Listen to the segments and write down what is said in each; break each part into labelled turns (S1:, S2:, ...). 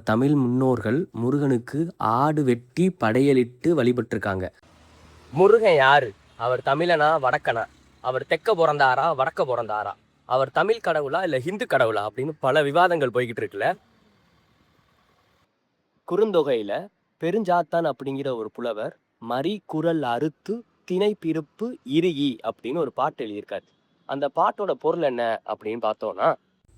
S1: தமிழ் முன்னோர்கள் முருகனுக்கு ஆடு வெட்டி படையலிட்டு வழிபட்டிருக்காங்க. முருகன் யாரு? அவர் தமிழனா வடக்கனா? அவர் தெற்க பிறந்தாரா வடக்க பிறந்தாரா? அவர் தமிழ் கடவுளா இல்லை ஹிந்து கடவுளா அப்படின்னு பல விவாதங்கள் போய்கிட்டு இருக்குல்ல. குறுந்தொகையில பெருஞ்சாத்தான் அப்படிங்கிற ஒரு புலவர் மரி குரல் அறுத்து திணை பிறப்பு இறுகி அப்படின்னு ஒரு பாட்டு எழுதியிருக்காரு. அந்த பாட்டோட பொருள் என்ன அப்படின்னு பார்த்தோம்னா,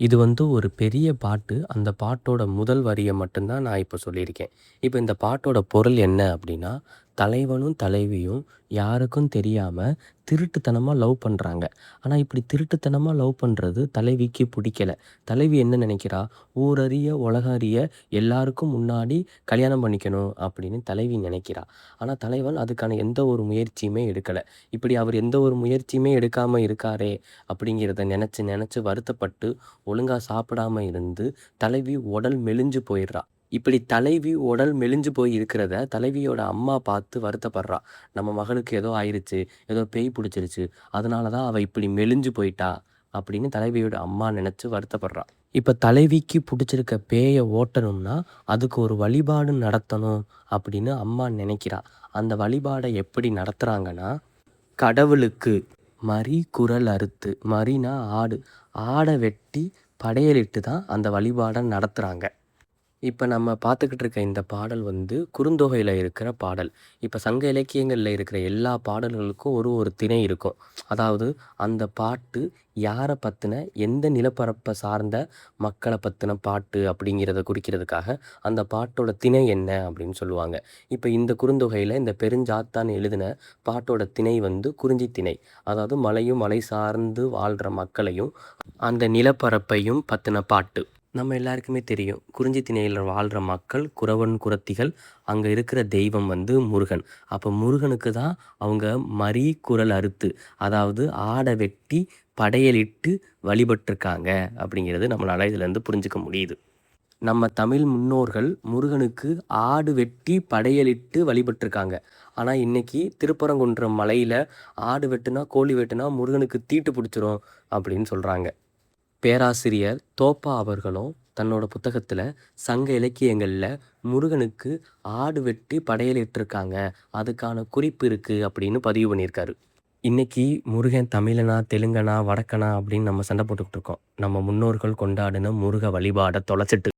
S1: இது ஒரு பெரிய பாட்டு. அந்த பாட்டோட முதல் வரியை மட்டும்தான் நான் இப்போ சொல்லியிருக்கேன். இப்போ இந்த பாட்டோட பொருள் என்ன அப்படின்னா, தலைவனும் தலைவியும் யாருக்கும் தெரியாமல் திருட்டுத்தனமாக லவ் பண்ணுறாங்க. ஆனால் இப்படி திருட்டுத்தனமாக லவ் பண்ணுறது தலைவிக்கு பிடிக்கல. தலைவி என்ன நினைக்கிறா, ஊரறிய உலகம் அறிய எல்லாருக்கும் முன்னாடி கல்யாணம் பண்ணிக்கணும் அப்படின்னு தலைவி நினைக்கிறா. ஆனால் தலைவன் அதுக்கான எந்த ஒரு முயற்சியுமே எடுக்கலை. இப்படி அவர் எந்த ஒரு முயற்சியுமே எடுக்காமல் இருக்காரே அப்படிங்கிறத நினச்சி நினச்சி வருத்தப்பட்டு ஒழுங்காக சாப்பிடாம இருந்து தலைவி உடல் மெலிஞ்சு போயிடுறா. இப்படி தலைவி உடல் மெலிஞ்சு போய் இருக்கிறத தலைவியோட அம்மா பார்த்து வருத்தப்படுறா. நம்ம மகளுக்கு ஏதோ ஆயிருச்சு, ஏதோ பேய் பிடிச்சிருச்சு, அதனால தான் அவள் இப்படி மெலிஞ்சு போயிட்டா அப்படின்னு தலைவியோட அம்மா நினச்சி வருத்தப்படுறா. இப்போ தலைவிக்கு பிடிச்சிருக்க பேயை ஓட்டணும்னா அதுக்கு ஒரு வழிபாடு நடத்தணும் அப்படின்னு அம்மா நினைக்கிறா. அந்த வழிபாடை எப்படி நடத்துகிறாங்கன்னா, கடவுளுக்கு மரி குரல் அறுத்து, மரினா ஆடு, ஆடை வெட்டி படையலிட்டு தான் அந்த வழிபாடை நடத்துகிறாங்க. இப்போ நம்ம பார்த்துக்கிட்டு இருக்க இந்த பாடல் குறுந்தொகையில் இருக்கிற பாடல். இப்போ சங்க இலக்கியங்களில் இருக்கிற எல்லா பாடல்களுக்கும் ஒரு ஒரு திணை இருக்கும். அதாவது அந்த பாட்டு யாரை பற்றின, எந்த நிலப்பரப்பை சார்ந்த மக்களை பற்றின பாட்டு அப்படிங்கிறத குறிக்கிறதுக்காக அந்த பாட்டோட திணை என்ன அப்படின்னு சொல்லுவாங்க. இப்போ இந்த குறுந்தொகையில் இந்த பெருஞ்சாத்தான் எழுதின பாட்டோட திணை குறிஞ்சி திணை. அதாவது மலையும் மலை சார்ந்து வாழ்கிற மக்களையும் அந்த நிலப்பரப்பையும் பற்றின பாட்டு. நம்ம எல்லாருக்குமே தெரியும், குறிஞ்சி திணையில் வாழ்கிற மக்கள் குறவன் குறத்திகள். அங்கே இருக்கிற தெய்வம் முருகன். அப்போ முருகனுக்கு தான் அவங்க மரி குரல் அறுத்து, அதாவது ஆடை வெட்டி படையலிட்டு வழிபட்டிருக்காங்க அப்படிங்கிறது நம்மளால் இதிலேருந்து புரிஞ்சுக்க முடியுது. நம்ம தமிழ் முன்னோர்கள் முருகனுக்கு ஆடு வெட்டி படையலிட்டு வழிபட்டிருக்காங்க. ஆனால் இன்றைக்கி திருப்பரங்குன்றம் மலையில் ஆடு வெட்டுனா கோழி வெட்டுனா முருகனுக்கு தீட்டு பிடிச்சிரும் அப்படின்னு சொல்கிறாங்க. பேராசிரியர் தோப்பா அவர்களும் தன்னோட புத்தகத்தில் சங்க இலக்கியங்களில் முருகனுக்கு ஆடு வெட்டி படையலிட்டிருக்காங்க, அதுக்கான குறிப்பு இருக்குது அப்படின்னு பதிவு பண்ணியிருக்காரு. இன்றைக்கி முருகன் தமிழனா தெலுங்கனா வடக்கனா அப்படின்னு நம்ம சண்டை போட்டுக்கிட்டு இருக்கோம். நம்ம முன்னோர்கள் கொண்டாடின முருக வழிபாடை தொலைச்சிட்டு